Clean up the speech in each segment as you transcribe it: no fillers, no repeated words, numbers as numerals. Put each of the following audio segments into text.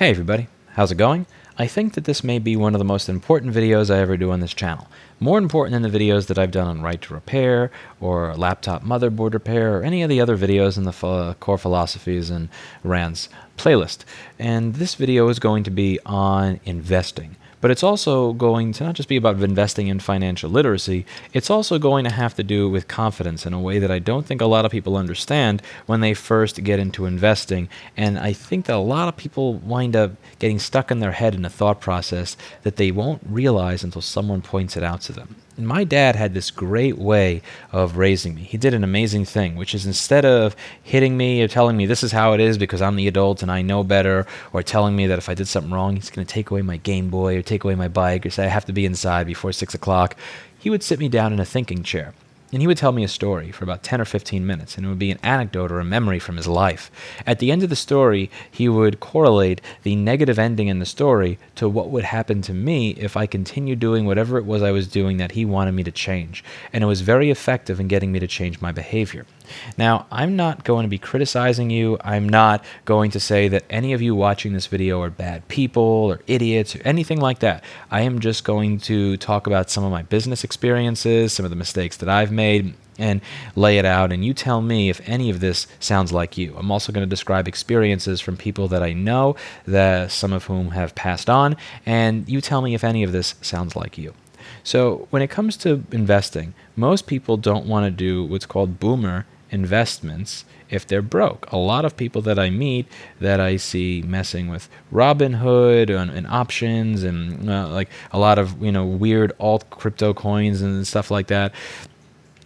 Hey everybody, how's it going? I think that this may be one of the most important videos I ever do on this channel. More important than the videos that I've done on right to repair, or laptop motherboard repair, or any of the other videos in the core philosophies and rants playlist. And this video is going to be on investing. But it's also going to not just be about investing in financial literacy, it's also going to have to do with confidence in a way that I don't think a lot of people understand when they first get into investing. And I think that a lot of people wind up getting stuck in their head in a thought process that they won't realize until someone points it out to them. And my dad had this great way of raising me. He did an amazing thing, which is instead of hitting me or telling me this is how it is because I'm the adult and I know better, or telling me that if I did something wrong, he's going to take away my Game Boy or take away my bike or say I have to be inside before 6 o'clock, he would sit me down in a thinking chair. And he would tell me a story for about 10 or 15 minutes, and it would be an anecdote or a memory from his life. At the end of the story, he would correlate the negative ending in the story to what would happen to me if I continued doing whatever it was I was doing that he wanted me to change. And it was very effective in getting me to change my behavior. Now, I'm not going to be criticizing you. I'm not going to say that any of you watching this video are bad people or idiots or anything like that. I am just going to talk about some of my business experiences, some of the mistakes that I've made, and lay it out, and you tell me if any of this sounds like you. I'm also going to describe experiences from people that I know, that some of whom have passed on, and you tell me if any of this sounds like you. So when it comes to investing, most people don't want to do what's called boomer investments if they're broke. A lot of people that I meet, that I see messing with Robinhood and options and like a lot of weird alt crypto coins and stuff like that,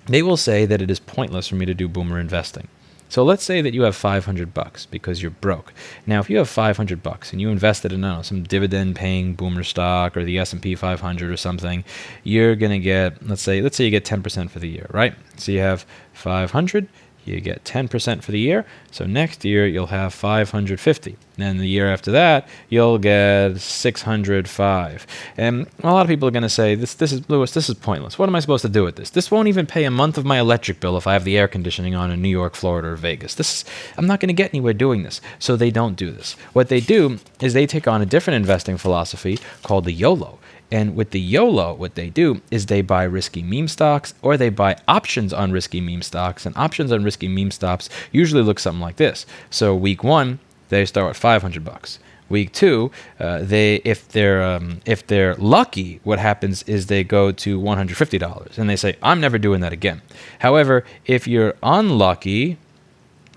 they will say that it is pointless for me to do boomer investing. So let's say that you have $500 because you're broke. Now, if you have $500 and you invested in, I don't know, some dividend-paying boomer stock or the S&P 500 or something, you're gonna get, let's say you get 10% for the year, right? So you have 500. You get 10% for the year. So next year you'll have 550. And the year after that, you'll get 605. And a lot of people are going to say, this is Lewis, this is pointless. What am I supposed to do with this? This won't even pay a month of my electric bill if I have the air conditioning on in New York, Florida, or Vegas. I'm not going to get anywhere doing this. So they don't do this. What they do is they take on a different investing philosophy called the YOLO. And with the YOLO, what they do is they buy risky meme stocks, or they buy options on risky meme stocks. And options on risky meme stocks usually look something like this. So week one, they start with $500. Week two, if they're lucky, what happens is they go to $150, and they say, I'm never doing that again. However, if you're unlucky,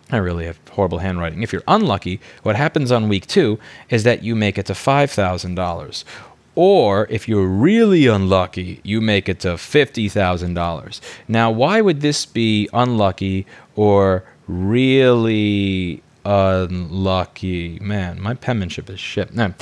I really have horrible handwriting. If you're unlucky, what happens on week two is that you make it to $5,000. Or if you're really unlucky, you make it to $50,000. Now, why would this be unlucky or really unlucky? Man, my penmanship is shit. No.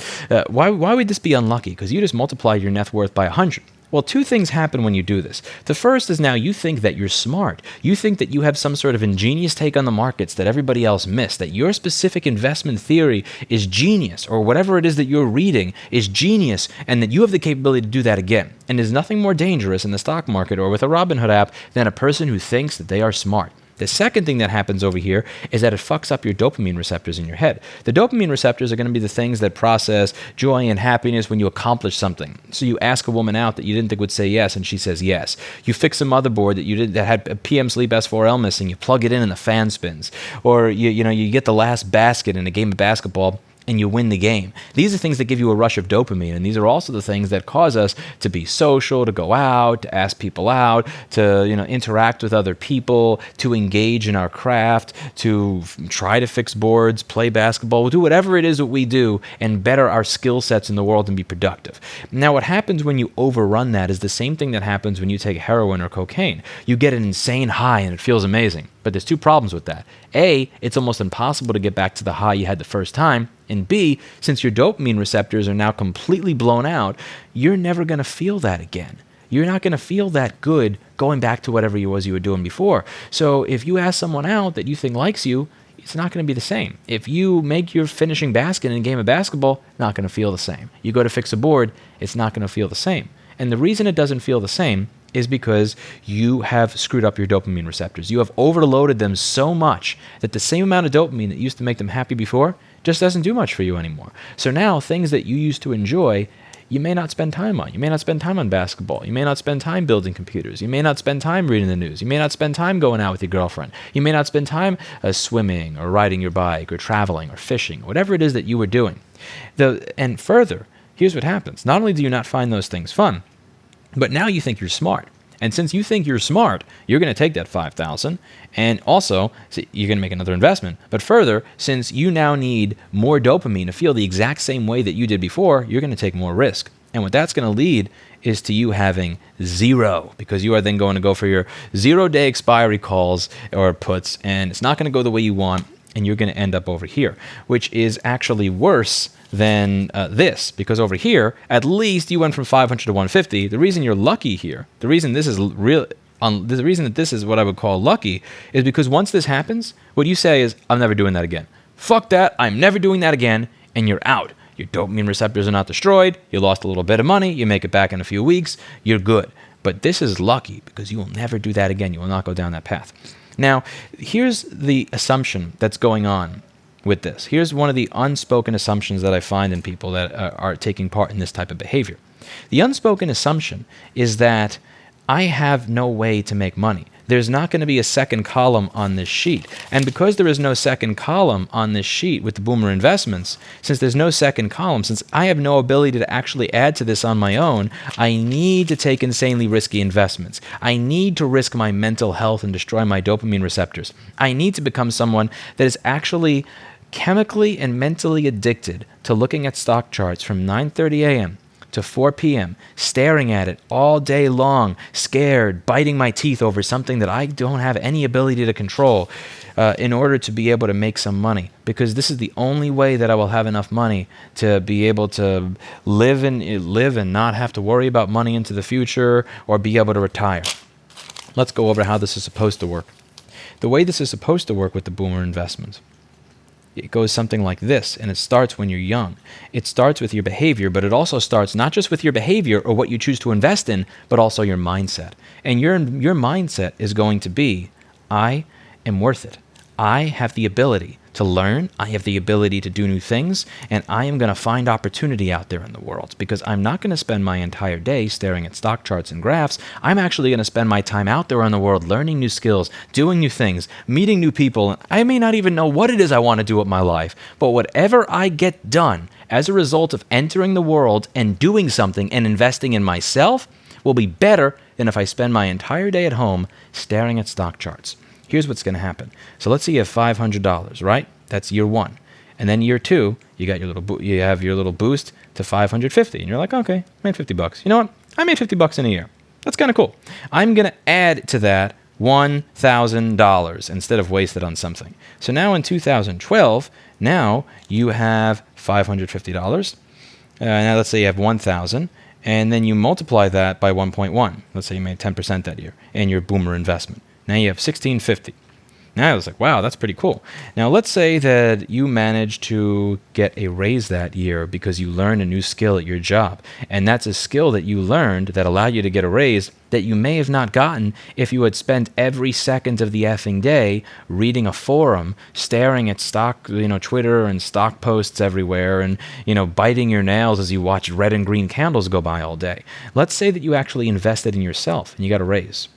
Why would this be unlucky? Because you just multiplied your net worth by 100. Well, two things happen when you do this. The first is now you think that you're smart. You think that you have some sort of ingenious take on the markets that everybody else missed, that your specific investment theory is genius, or whatever it is that you're reading is genius, and that you have the capability to do that again. And there's nothing more dangerous in the stock market or with a Robinhood app than a person who thinks that they are smart. The second thing that happens over here is that it fucks up your dopamine receptors in your head. The dopamine receptors are going to be the things that process joy and happiness when you accomplish something. So you ask a woman out that you didn't think would say yes, and she says yes. You fix a motherboard that had a PM Sleep S4L missing, you plug it in and the fan spins. Or you get the last basket in a game of basketball, and you win the game. These are things that give you a rush of dopamine, and these are also the things that cause us to be social, to go out, to ask people out, to interact with other people, to engage in our craft, to try to fix boards, play basketball, we'll do whatever it is that we do and better our skill sets in the world and be productive. Now, what happens when you overrun that is the same thing that happens when you take heroin or cocaine. You get an insane high and it feels amazing. But there's two problems with that. A, it's almost impossible to get back to the high you had the first time. And B, since your dopamine receptors are now completely blown out, you're never going to feel that again. You're not going to feel that good going back to whatever it was you were doing before. So if you ask someone out that you think likes you, it's not going to be the same. If you make your finishing basket in a game of basketball, not going to feel the same. You go to fix a board, it's not going to feel the same. And the reason it doesn't feel the same is because you have screwed up your dopamine receptors. You have overloaded them so much that the same amount of dopamine that used to make them happy before just doesn't do much for you anymore. So now things that you used to enjoy, you may not spend time on. You may not spend time on basketball. You may not spend time building computers. You may not spend time reading the news. You may not spend time going out with your girlfriend. You may not spend time swimming or riding your bike or traveling or fishing, whatever it is that you were doing. And further, here's what happens. Not only do you not find those things fun, but now you think you're smart. And since you think you're smart, you're going to take that $5,000 and also you're going to make another investment. But further, since you now need more dopamine to feel the exact same way that you did before, you're going to take more risk. And what that's going to lead is to you having zero, because you are then going to go for your 0-day expiry calls or puts, and it's not going to go the way you want, and you're going to end up over here, which is actually worse than this, because over here, at least you went from 500 to 150. The reason you're lucky here, the reason this is real, the reason that this is what I would call lucky, is because once this happens, what you say is, I'm never doing that again. Fuck that, I'm never doing that again, and you're out. Your dopamine receptors are not destroyed, you lost a little bit of money, you make it back in a few weeks, you're good. But this is lucky, because you will never do that again. You will not go down that path. Now, here's the assumption that's going on with this. Here's one of the unspoken assumptions that I find in people that are taking part in this type of behavior. The unspoken assumption is that I have no way to make money. There's not going to be a second column on this sheet. And because there is no second column on this sheet with the Boomer Investments, since there's no second column, since I have no ability to actually add to this on my own, I need to take insanely risky investments. I need to risk my mental health and destroy my dopamine receptors. I need to become someone that is actually chemically and mentally addicted to looking at stock charts from 9:30 a.m. to 4 p.m., staring at it all day long, scared, biting my teeth over something that I don't have any ability to control in order to be able to make some money. Because this is the only way that I will have enough money to be able to live and not have to worry about money into the future or be able to retire. Let's go over how this is supposed to work. The way this is supposed to work with the Boomer Investments, it goes something like this, and it starts when you're young. It starts with your behavior, but it also starts not just with your behavior or what you choose to invest in, but also your mindset. And your mindset is going to be, I am worth it. I have the ability to learn, I have the ability to do new things, and I am going to find opportunity out there in the world, because I'm not going to spend my entire day staring at stock charts and graphs. I'm actually going to spend my time out there in the world learning new skills, doing new things, meeting new people. I may not even know what it is I want to do with my life, but whatever I get done as a result of entering the world and doing something and investing in myself will be better than if I spend my entire day at home staring at stock charts. Here's what's going to happen. So let's say you have $500, right? That's year one. And then year two, you got your you have your little boost to 550, and you're like, okay, I made $50. You know what? I made $50 in a year. That's kind of cool. I'm going to add to that $1,000 instead of waste it on something. So now in 2012, now you have $550. Now let's say you have 1,000, and then you multiply that by 1.1. Let's say you made 10% that year in your Boomer investment. Now you have $1,650. Now I was like, wow, that's pretty cool. Now let's say that you managed to get a raise that year because you learned a new skill at your job. And that's a skill that you learned that allowed you to get a raise that you may have not gotten if you had spent every second of the effing day reading a forum, staring at stock, Twitter and stock posts everywhere, and, biting your nails as you watch red and green candles go by all day. Let's say that you actually invested in yourself and you got a raise.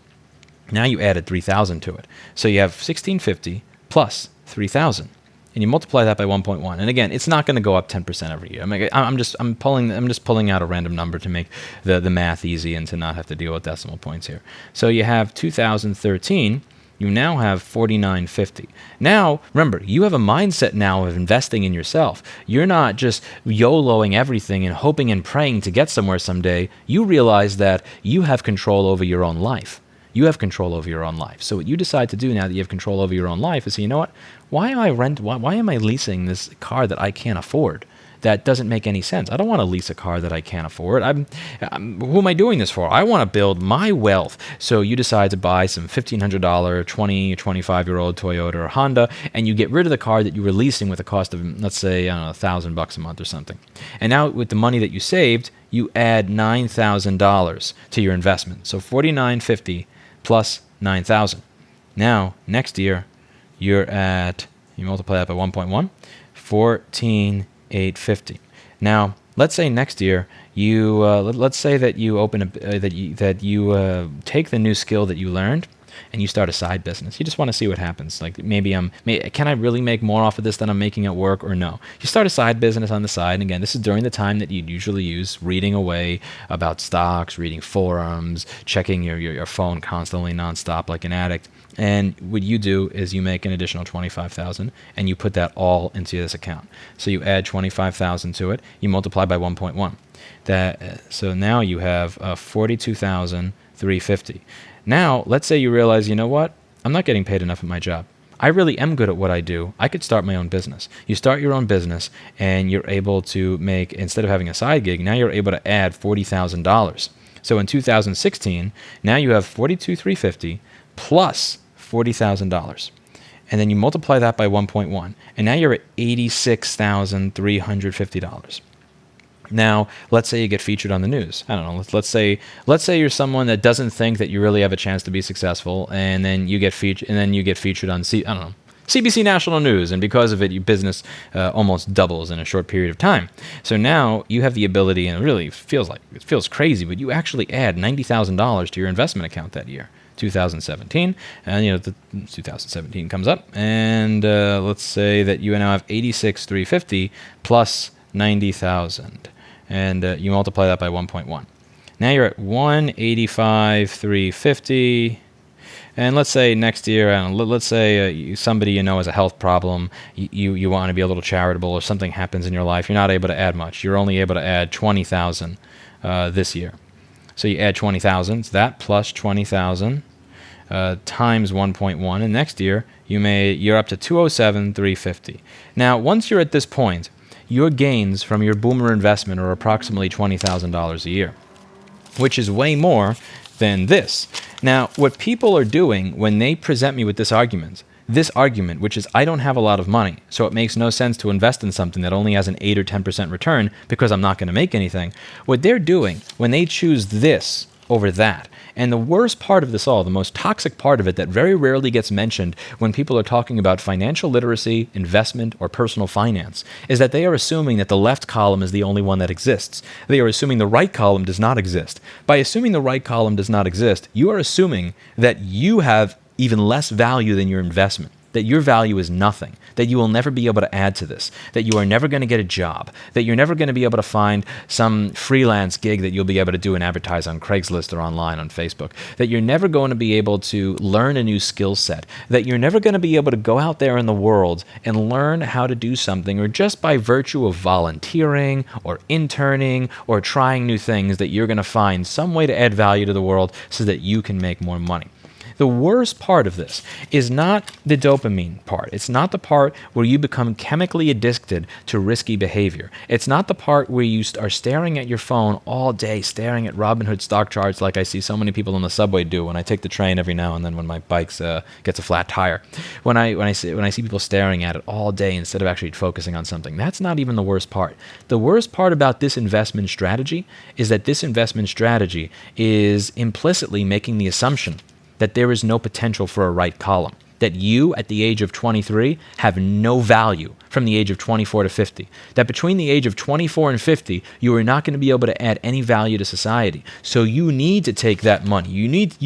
Now you added 3,000 to it. So you have 1,650 plus 3,000. And you multiply that by 1.1. And again, it's not going to go up 10% every year. I'm just pulling out a random number to make the math easy and to not have to deal with decimal points here. So you have 2013, you now have 4,950. Now, remember, you have a mindset now of investing in yourself. You're not just YOLOing everything and hoping and praying to get somewhere someday. You realize that you have control over your own life. You have control over your own life. So what you decide to do now that you have control over your own life is say, you know what? Why am I leasing this car that I can't afford? That doesn't make any sense. I don't want to lease a car that I can't afford. Who am I doing this for? I want to build my wealth. So you decide to buy some $1,500, 20, 25-year-old Toyota or Honda, and you get rid of the car that you were leasing with a cost of, let's say, I don't know, $1,000 a month or something. And now with the money that you saved, you add $9,000 to your investment. So $4,950 plus 9,000. Now, next year, you multiply that by 1.1, 14,850. Now, let's say next year let's say that you open that you take the new skill that you learned and you start a side business. You just want to see what happens. Like can I really make more off of this than I'm making at work or no? You start a side business on the side. And again, this is during the time that you'd usually use reading away about stocks, reading forums, checking your phone constantly nonstop like an addict. And what you do is you make an additional $25,000 and you put that all into this account. So you add $25,000 to it, you multiply by 1.1. So now you have $42,350. Now, let's say you realize, you know what? I'm not getting paid enough at my job. I really am good at what I do. I could start my own business. You start your own business and you're able to make, instead of having a side gig, now you're able to add $40,000. So in 2016, now you have $42,350 plus $40,000. And then you multiply that by 1.1. And now you're at $86,350. Now, let's say you get featured on the news. I don't know. Let's say you're someone that doesn't think that you really have a chance to be successful, and then you get featured on CBC National News, and because of it, your business almost doubles in a short period of time. So now you have the ability, and it really feels crazy, but you actually add $90,000 to your investment account that year. 2017, and 2017 comes up, and let's say that you now have 86,350 plus 90,000. And you multiply that by 1.1. Now you're at 185,350. And let's say next year, let's say somebody you know has a health problem, you want to be a little charitable, or something happens in your life, you're not able to add much. You're only able to add 20,000 this year. So you add 20,000, so that plus 20,000 times 1.1, and next year you're up to 207,350. Now, once you're at this point, your gains from your boomer investment are approximately $20,000 a year, which is way more than this. Now, what people are doing when they present me with this argument, which is I don't have a lot of money, so it makes no sense to invest in something that only has an 8 or 10% return because I'm not going to make anything. What they're doing when they choose this over that, and the worst part of this all, the most toxic part of it that very rarely gets mentioned when people are talking about financial literacy, investment, or personal finance, is that they are assuming that the left column is the only one that exists. They are assuming the right column does not exist. By assuming the right column does not exist, you are assuming that you have even less value than your investment, that your value is nothing, that you will never be able to add to this, that you are never going to get a job, that you're never going to be able to find some freelance gig that you'll be able to do and advertise on Craigslist or online on Facebook, that you're never going to be able to learn a new skill set, that you're never going to be able to go out there in the world and learn how to do something, or just by virtue of volunteering or interning or trying new things, that you're going to find some way to add value to the world so that you can make more money. The worst part of this is not the dopamine part. It's not the part where you become chemically addicted to risky behavior. It's not the part where you are staring at your phone all day, staring at Robinhood stock charts like I see so many people on the subway do when I take the train every now and then when my bike gets a flat tire. When I see people staring at it all day instead of actually focusing on something, that's not even the worst part. The worst part about this investment strategy is that this investment strategy is implicitly making the assumption that there is no potential for a right column, that you, at the age of 23, have no value from the age of 24 to 50, that between the age of 24 and 50, you are not going to be able to add any value to society. So you need to take that money. You need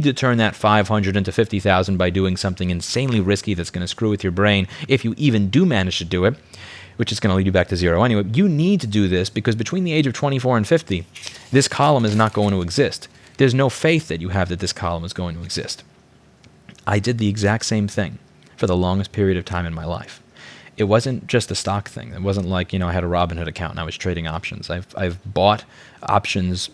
to turn that 500 into 50,000 by doing something insanely risky that's going to screw with your brain if you even do manage to do it, which is going to lead you back to zero anyway. You need to do this because between the age of 24 and 50, this column is not going to exist. There's no faith that you have that this column is going to exist. I did the exact same thing for the longest period of time in my life. It wasn't just a stock thing. It wasn't like, I had a Robinhood account and I was trading options. I've bought options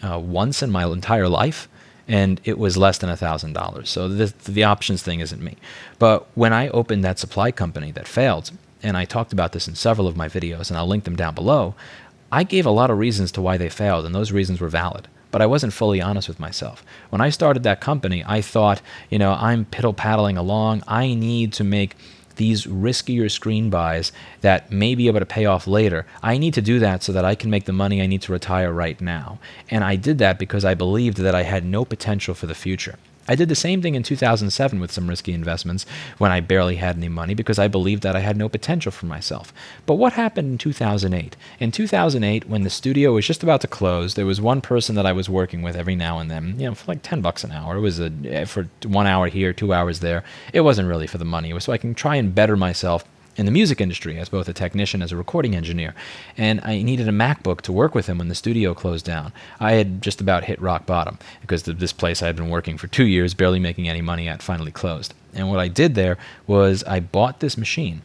once in my entire life, and it was less than $1,000. So the options thing isn't me. But when I opened that supply company that failed, and I talked about this in several of my videos, and I'll link them down below, I gave a lot of reasons to why they failed, and those reasons were valid. But I wasn't fully honest with myself. When I started that company, I thought, I'm piddle-paddling along. I need to make these riskier screen buys that may be able to pay off later. I need to do that so that I can make the money I need to retire right now. And I did that because I believed that I had no potential for the future. I did the same thing in 2007 with some risky investments when I barely had any money because I believed that I had no potential for myself. But what happened in 2008? In 2008, when the studio was just about to close, there was one person that I was working with every now and then, for like $10 an hour. It was for 1 hour here, 2 hours there. It wasn't really for the money. It was so I can try and better myself in the music industry as both a technician, as a recording engineer. And I needed a MacBook to work with him when the studio closed down. I had just about hit rock bottom because this place I had been working for 2 years, barely making any money at, finally closed. And what I did there was I bought this machine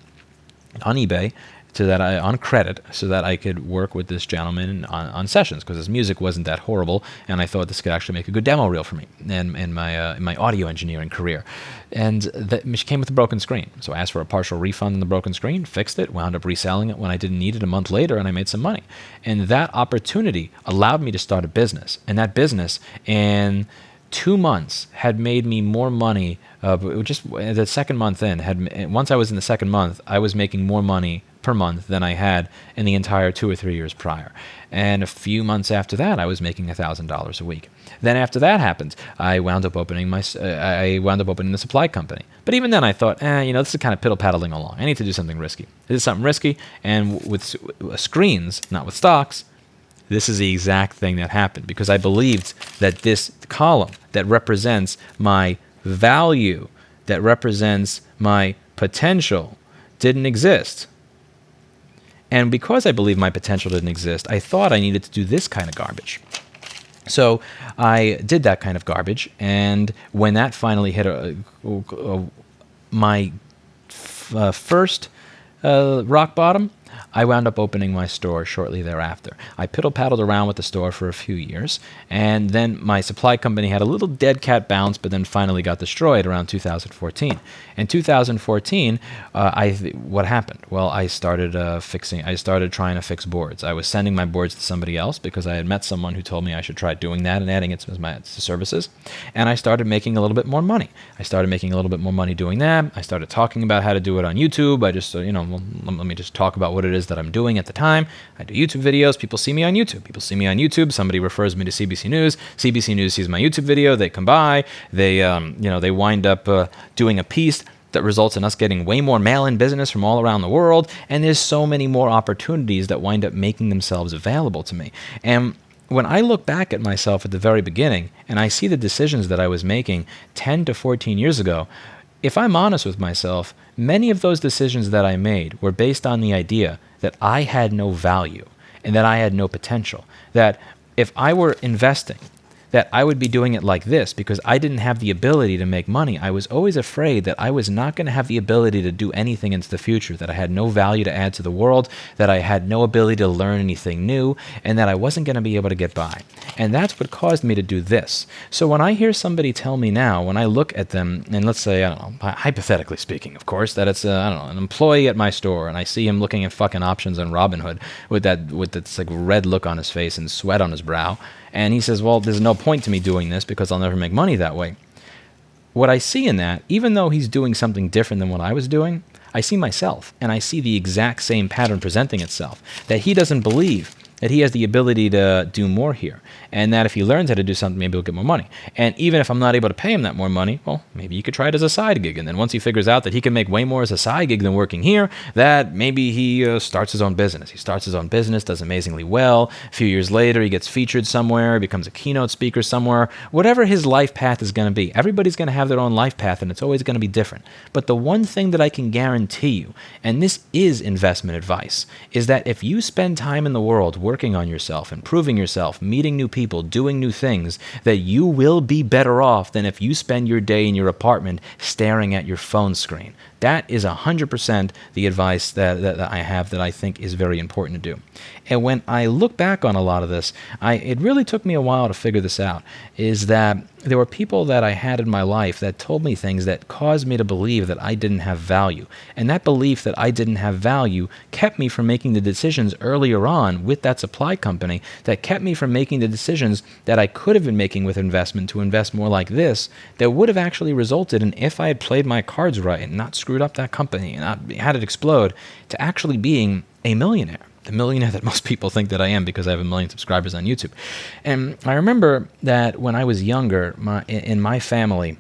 on eBay on credit, so that I could work with this gentleman on sessions, because his music wasn't that horrible, and I thought this could actually make a good demo reel for me in my audio engineering career. And that came with a broken screen, so I asked for a partial refund on the broken screen, fixed it, wound up reselling it when I didn't need it a month later, and I made some money. And that opportunity allowed me to start a business, and that business in 2 months had made me more money. Just the second month in, once I was in the second month, I was making more money per month than I had in the entire 2 or 3 years prior. And a few months after that, I was making $1,000 a week. Then after that happened, I wound up opening the supply company. But even then, I thought, this is kind of piddle-paddling along. I need to do something risky. This is something risky, and with screens, not with stocks, this is the exact thing that happened, because I believed that this column that represents my value, that represents my potential, didn't exist. And because I believed my potential didn't exist, I thought I needed to do this kind of garbage. So I did that kind of garbage, and when that finally hit my first rock bottom, I wound up opening my store shortly thereafter. I piddle-paddled around with the store for a few years, and then my supply company had a little dead cat bounce, but then finally got destroyed around 2014. In 2014, what happened? Well, I started trying to fix boards. I was sending my boards to somebody else because I had met someone who told me I should try doing that and adding it to my services, and I started making a little bit more money. I started making a little bit more money doing that. I started talking about how to do it on YouTube. I just, let me just talk about what it is that I'm doing at the time. I do YouTube videos. People see me on YouTube. Somebody refers me to CBC News. CBC News sees my YouTube video. They come by. They wind up doing a piece that results in us getting way more mail-in business from all around the world. And there's so many more opportunities that wind up making themselves available to me. And when I look back at myself at the very beginning and I see the decisions that I was making 10 to 14 years ago, if I'm honest with myself, many of those decisions that I made were based on the idea that I had no value and that I had no potential. That if I were investing, that I would be doing it like this because I didn't have the ability to make money. I was always afraid that I was not going to have the ability to do anything into the future, that I had no value to add to the world, that I had no ability to learn anything new, and that I wasn't going to be able to get by. And that's what caused me to do this. So when I hear somebody tell me now, when I look at them, and let's say, hypothetically speaking, of course, that it's, an employee at my store, and I see him looking at fucking options on Robinhood with that like red look on his face and sweat on his brow, and he says, well, there's no point to me doing this because I'll never make money that way. What I see in that, even though he's doing something different than what I was doing, I see myself, and I see the exact same pattern presenting itself, that he doesn't believe that he has the ability to do more here, and that if he learns how to do something, maybe he'll get more money. And even if I'm not able to pay him that more money, well, maybe you could try it as a side gig, and then once he figures out that he can make way more as a side gig than working here, that maybe he starts his own business. He starts his own business, does amazingly well. A few years later, he gets featured somewhere, becomes a keynote speaker somewhere. Whatever his life path is going to be, everybody's going to have their own life path, and it's always going to be different. But the one thing that I can guarantee you, and this is investment advice, is that if you spend time in the world working on yourself, improving yourself, meeting new people, doing new things, that you will be better off than if you spend your day in your apartment staring at your phone screen. That is 100% the advice that I have that I think is very important to do. And when I look back on a lot of this, it really took me a while to figure this out, is that there were people that I had in my life that told me things that caused me to believe that I didn't have value. And that belief that I didn't have value kept me from making the decisions earlier on with that supply company, that kept me from making the decisions that I could have been making with investment to invest more like this, that would have actually resulted in, if I had played my cards right and not screwed up that company and not had it explode, to actually being a millionaire. the millionaire that most people think that I am because I have 1 million subscribers on YouTube. And I remember that when I was younger, in my family,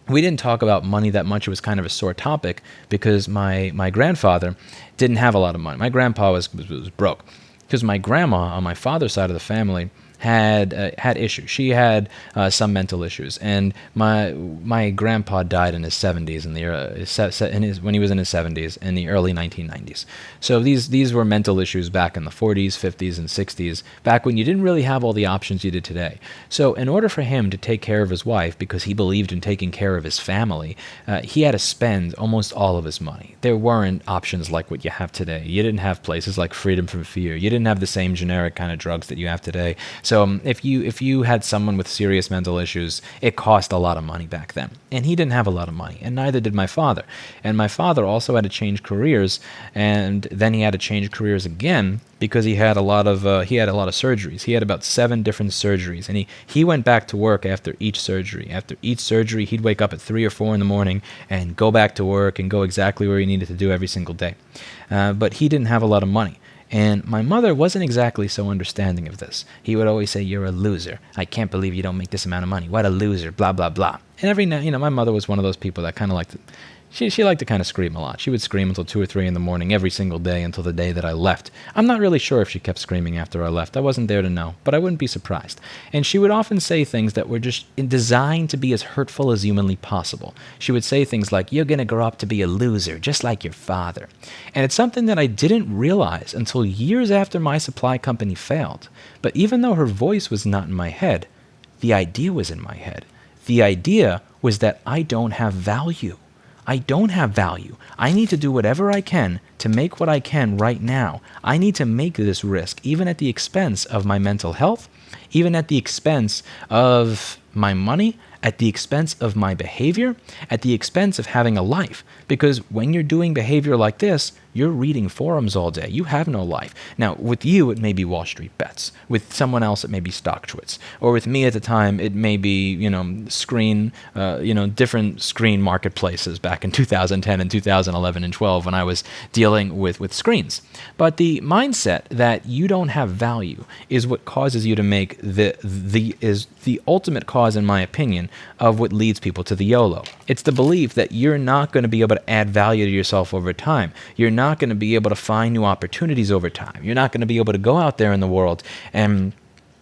we didn't talk about money that much. It was kind of a sore topic because my grandfather didn't have a lot of money. My grandpa was broke because my grandma on my father's side of the family had issues. She had some mental issues, and my grandpa died in his 70s when he was in his 70s in the early 1990s. So these were mental issues back in the 40s, 50s, and 60s, back when you didn't really have all the options you did today. So in order for him to take care of his wife, because he believed in taking care of his family, he had to spend almost all of his money. There weren't options like what you have today. You didn't have places like Freedom from Fear. You didn't have the same generic kind of drugs that you have today. So if you had someone with serious mental issues, it cost a lot of money back then. And he didn't have a lot of money, and neither did my father. And my father also had to change careers, and then he had to change careers again because he had a lot of surgeries. He had about 7 different surgeries, and he went back to work after each surgery. After each surgery, he'd wake up at 3 or 4 in the morning and go back to work and go exactly where he needed to do every single day. But he didn't have a lot of money. And my mother wasn't exactly so understanding of this. He would always say, "You're a loser. I can't believe you don't make this amount of money. What a loser, blah, blah, blah." And every now, my mother was one of those people that kind of liked to, she liked to kind of scream a lot. She would scream until 2 or 3 in the morning every single day until the day that I left. I'm not really sure if she kept screaming after I left. I wasn't there to know, but I wouldn't be surprised. And she would often say things that were just designed to be as hurtful as humanly possible. She would say things like, "You're going to grow up to be a loser, just like your father." And it's something that I didn't realize until years after my supply company failed. But even though her voice was not in my head, the idea was in my head. The idea was that I don't have value. I don't have value. I need to do whatever I can to make what I can right now. I need to make this risk, even at the expense of my mental health, even at the expense of my money, at the expense of my behavior, at the expense of having a life. Because when you're doing behavior like this, you're reading forums all day. You have no life. Now, with you, it may be Wall Street Bets. With someone else, it may be StockTwits. Or with me at the time, it may be, different screen marketplaces back in 2010 and 2011 and 12 when I was dealing with screens. But the mindset that you don't have value is what causes you to make is the ultimate cause, in my opinion, of what leads people to the YOLO. It's the belief that you're not going to be able to add value to yourself over time. You're not going to be able to find new opportunities over time. You're not going to be able to go out there in the world and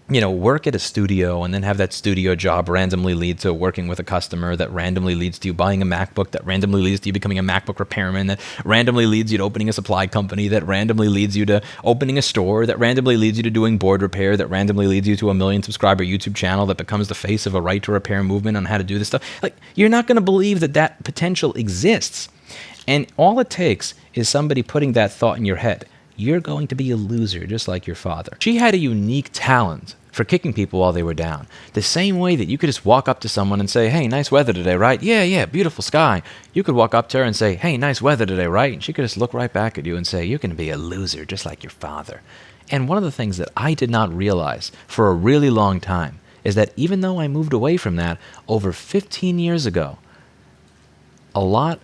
work at a studio and then have that studio job randomly lead to working with a customer, that randomly leads to you buying a MacBook, that randomly leads to you becoming a MacBook repairman, that randomly leads you to opening a supply company, that randomly leads you to opening a store, that randomly leads you to doing board repair, that randomly leads you to a 1 million subscriber YouTube channel that becomes the face of a right to repair movement on how to do this stuff. You're not going to believe that potential exists. And all it takes is somebody putting that thought in your head. You're going to be a loser, just like your father. She had a unique talent for kicking people while they were down. The same way that you could just walk up to someone and say, "Hey, nice weather today, right?" Yeah, beautiful sky. You could walk up to her and say, "Hey, nice weather today, right?" And she could just look right back at you and say, "You're going to be a loser, just like your father." And one of the things that I did not realize for a really long time is that even though I moved away from that over 15 years ago, a lot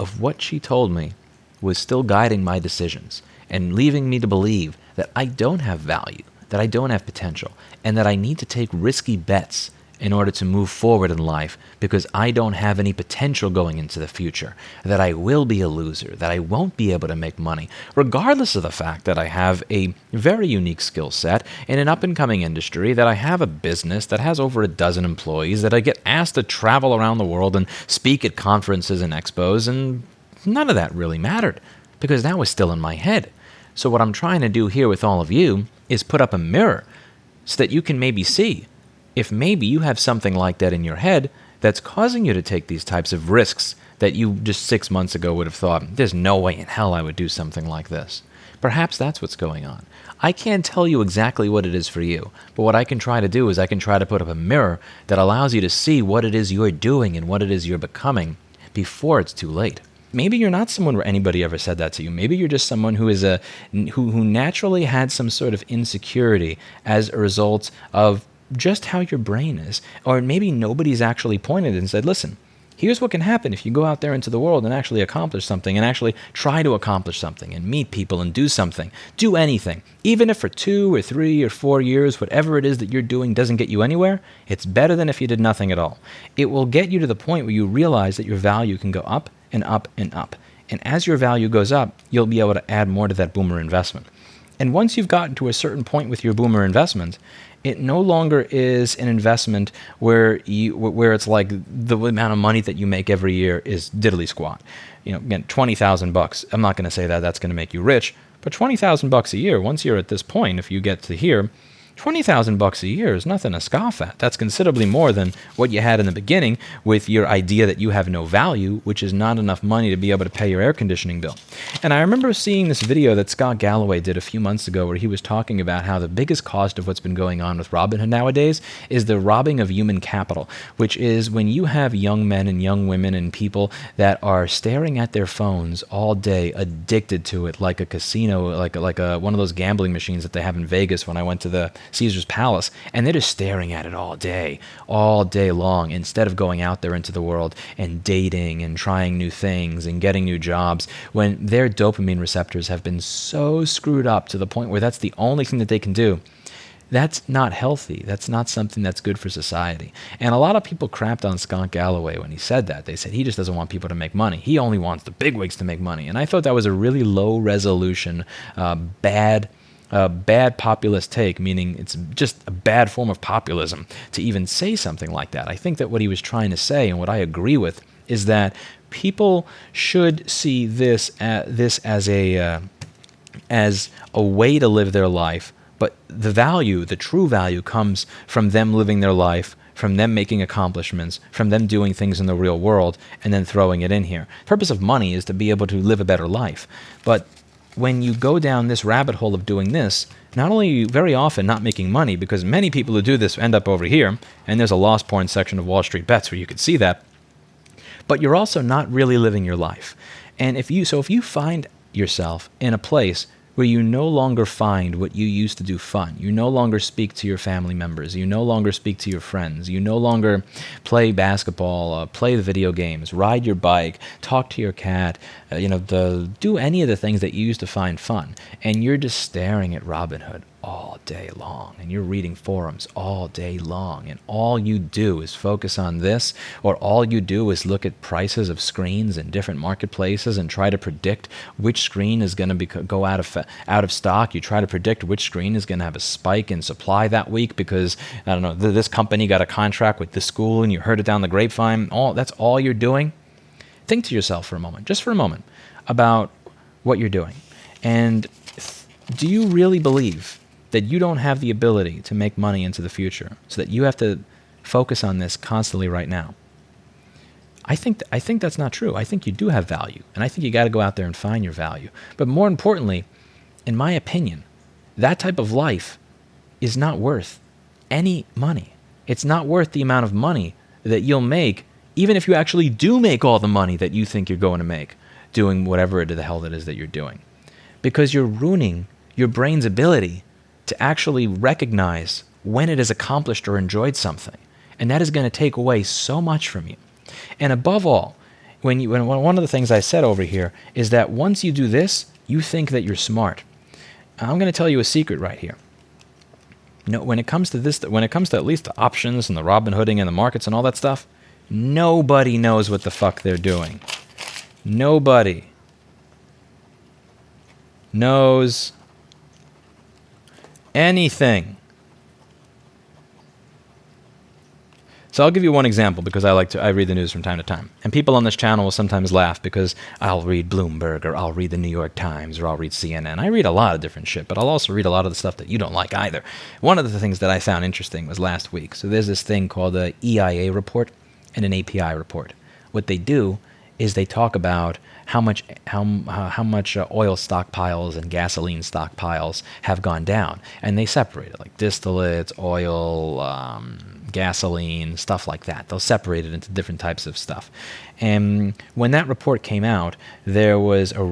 of what she told me was still guiding my decisions and leaving me to believe that I don't have value, that I don't have potential, and that I need to take risky bets in order to move forward in life because I don't have any potential going into the future, that I will be a loser, that I won't be able to make money, regardless of the fact that I have a very unique skill set in an up-and-coming industry, that I have a business that has over a dozen employees, that I get asked to travel around the world and speak at conferences and expos, and none of that really mattered because that was still in my head. So what I'm trying to do here with all of you is put up a mirror so that you can maybe see if maybe you have something like that in your head that's causing you to take these types of risks that you just 6 months ago would have thought, "There's no way in hell I would do something like this." Perhaps that's what's going on. I can't tell you exactly what it is for you, but what I can try to do is I can try to put up a mirror that allows you to see what it is you're doing and what it is you're becoming before it's too late. Maybe you're not someone where anybody ever said that to you. Maybe you're just someone who is who naturally had some sort of insecurity as a result of just how your brain is. Or maybe nobody's actually pointed and said, "Listen, Here's what can happen if you go out there into the world and actually accomplish something and actually try to accomplish something and meet people and do something. Do anything. Even if for 2 or 3 or 4 years, whatever it is that you're doing doesn't get you anywhere, it's better than if you did nothing at all. It will get you to the point where you realize that your value can go up and up and up. And as your value goes up, you'll be able to add more to that boomer investment. And once you've gotten to a certain point with your boomer investment, it no longer is an investment where it's like the amount of money that you make every year is diddly squat. Again, $20,000. I'm not going to say that that's going to make you rich, but $20,000 a year. Once you're at this point, if you get to here, $20,000 a year is nothing to scoff at. That's considerably more than what you had in the beginning with your idea that you have no value, which is not enough money to be able to pay your air conditioning bill. And I remember seeing this video that Scott Galloway did a few months ago where he was talking about how the biggest cost of what's been going on with Robinhood nowadays is the robbing of human capital, which is when you have young men and young women and people that are staring at their phones all day, addicted to it, like a casino, like one of those gambling machines that they have in Vegas when I went to the Caesar's Palace, and they're just staring at it all day long, instead of going out there into the world and dating and trying new things and getting new jobs, when their dopamine receptors have been so screwed up to the point where that's the only thing that they can do. That's not healthy. That's not something that's good for society. And a lot of people crapped on Scott Galloway when he said that. They said he just doesn't want people to make money. He only wants the bigwigs to make money. And I thought that was a really low resolution, bad populist take, meaning it's just a bad form of populism to even say something like that. I think that what he was trying to say, and what I agree with, is that people should see this as a way to live their life, but the true value comes from them living their life, from them making accomplishments, from them doing things in the real world, and then throwing it in here. The purpose of money is to be able to live a better life. But when you go down this rabbit hole of doing this, not only are you very often not making money, because many people who do this end up over here, and there's a lost porn section of Wall Street Bets where you could see that, but you're also not really living your life. And if you find yourself in a place where you no longer find what you used to do fun, you no longer speak to your family members, you no longer speak to your friends, you no longer play basketball, play the video games, ride your bike, talk to your cat, do any of the things that you used to find fun, and you're just staring at Robinhood all day long, and you're reading forums all day long, and all you do is focus on this, or all you do is look at prices of screens in different marketplaces and try to predict which screen is going to go out of stock. You try to predict which screen is going to have a spike in supply that week because, I don't know, this company got a contract with this school and you heard it down the grapevine. That's all you're doing. Think to yourself for a moment, just for a moment, about what you're doing. And do you really believe that you don't have the ability to make money into the future, so that you have to focus on this constantly right now? I think that's not true. I think you do have value, and I think you got to go out there and find your value. But more importantly, in my opinion, that type of life is not worth any money. It's not worth the amount of money that you'll make, even if you actually do make all the money that you think you're going to make doing whatever the hell it is that you're doing. Because you're ruining your brain's ability to actually recognize when it has accomplished or enjoyed something. And that is going to take away so much from you. And above all, when one of the things I said over here is that once you do this, you think that you're smart. I'm going to tell you a secret right here. When it comes to at least the options and the Robinhooding and the markets and all that stuff, nobody knows what the fuck they're doing. Nobody knows anything. So I'll give you one example because I read the news from time to time. And people on this channel will sometimes laugh because I'll read Bloomberg or I'll read the New York Times or I'll read CNN. I read a lot of different shit, but I'll also read a lot of the stuff that you don't like either. One of the things that I found interesting was last week. So there's this thing called an EIA report and an API report. What they do is they talk about how much oil stockpiles and gasoline stockpiles have gone down, and they separate it like distillates, oil, gasoline, stuff like that. They'll separate it into different types of stuff. And when that report came out, there was a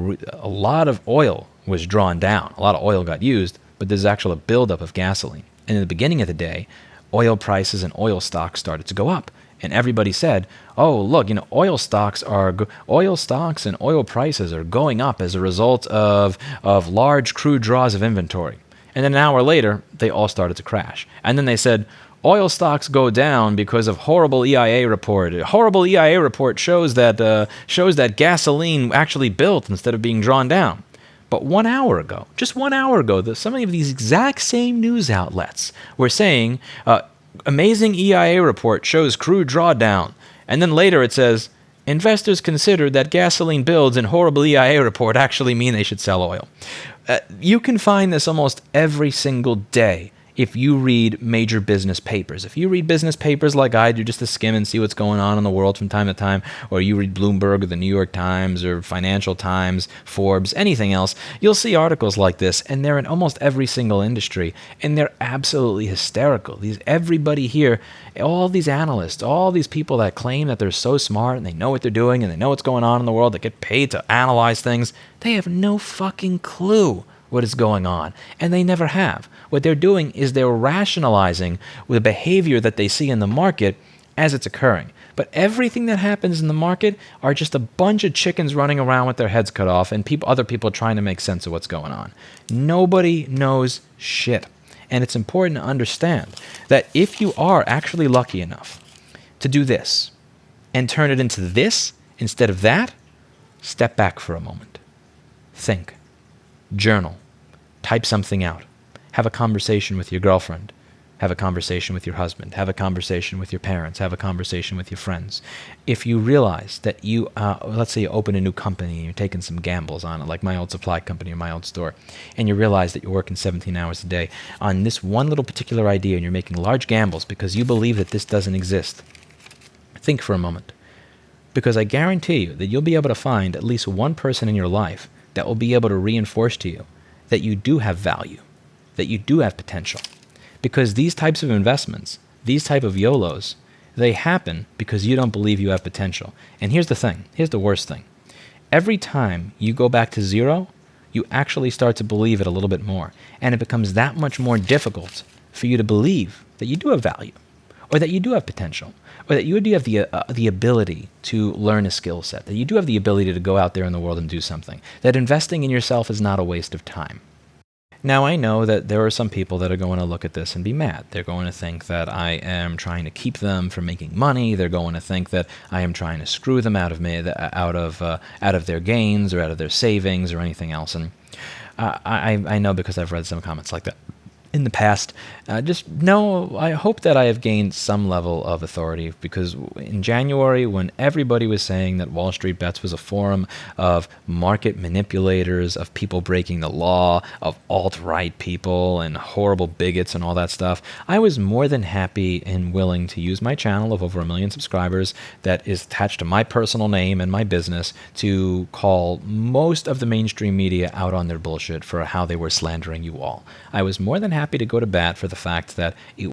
lot of oil was drawn down. A lot of oil got used, but there's actually a buildup of gasoline. And in the beginning of the day, oil prices and oil stocks started to go up And everybody said, "Oh, look, oil stocks and oil prices are going up as a result of large crude draws of inventory." And then an hour later, they all started to crash. And then they said, "Oil stocks go down because of horrible EIA report. A horrible EIA report shows that gasoline actually built instead of being drawn down." But 1 hour ago, just 1 hour ago, some of these exact same news outlets were saying, "Amazing EIA report shows crude drawdown." And then later it says, "Investors considered that gasoline builds and horrible EIA report actually mean they should sell oil." You can find this almost every single day if you read major business papers. If you read business papers like I do, just to skim and see what's going on in the world from time to time, or you read Bloomberg or the New York Times or Financial Times, Forbes, anything else, you'll see articles like this, and they're in almost every single industry, and they're absolutely hysterical. Everybody here, all these analysts, all these people that claim that they're so smart and they know what they're doing and they know what's going on in the world, that get paid to analyze things, they have no fucking clue what is going on, and they never have. What they're doing is they're rationalizing the behavior that they see in the market as it's occurring. But everything that happens in the market are just a bunch of chickens running around with their heads cut off and other people trying to make sense of what's going on. Nobody knows shit. And it's important to understand that if you are actually lucky enough to do this and turn it into this instead of that, step back for a moment. Think. Journal. Type something out. Have a conversation with your girlfriend. Have a conversation with your husband. Have a conversation with your parents. Have a conversation with your friends. If you realize that you, let's say you open a new company and you're taking some gambles on it, like my old supply company or my old store, and you realize that you're working 17 hours a day on this one little particular idea and you're making large gambles because you believe that this doesn't exist, think for a moment. Because I guarantee you that you'll be able to find at least one person in your life that will be able to reinforce to you that you do have value, that you do have potential. Because these types of investments, these type of YOLOs, they happen because you don't believe you have potential. And here's the thing, here's the worst thing. Every time you go back to zero, you actually start to believe it a little bit more. And it becomes that much more difficult for you to believe that you do have value, or that you do have potential, or that you do have the ability to learn a skill set, that you do have the ability to go out there in the world and do something, that investing in yourself is not a waste of time. Now, I know that there are some people that are going to look at this and be mad. They're going to think that I am trying to keep them from making money. They're going to think that I am trying to screw them out of their gains or out of their savings or anything else. And I know because I've read some comments like that in the past. Just know, I hope that I have gained some level of authority, because in January, when everybody was saying that Wall Street Bets was a forum of market manipulators, of people breaking the law, of alt-right people and horrible bigots and all that stuff, I was more than happy and willing to use my channel of over 1 million subscribers that is attached to my personal name and my business to call most of the mainstream media out on their bullshit for how they were slandering you all. I was more than happy to go to bat for the fact that it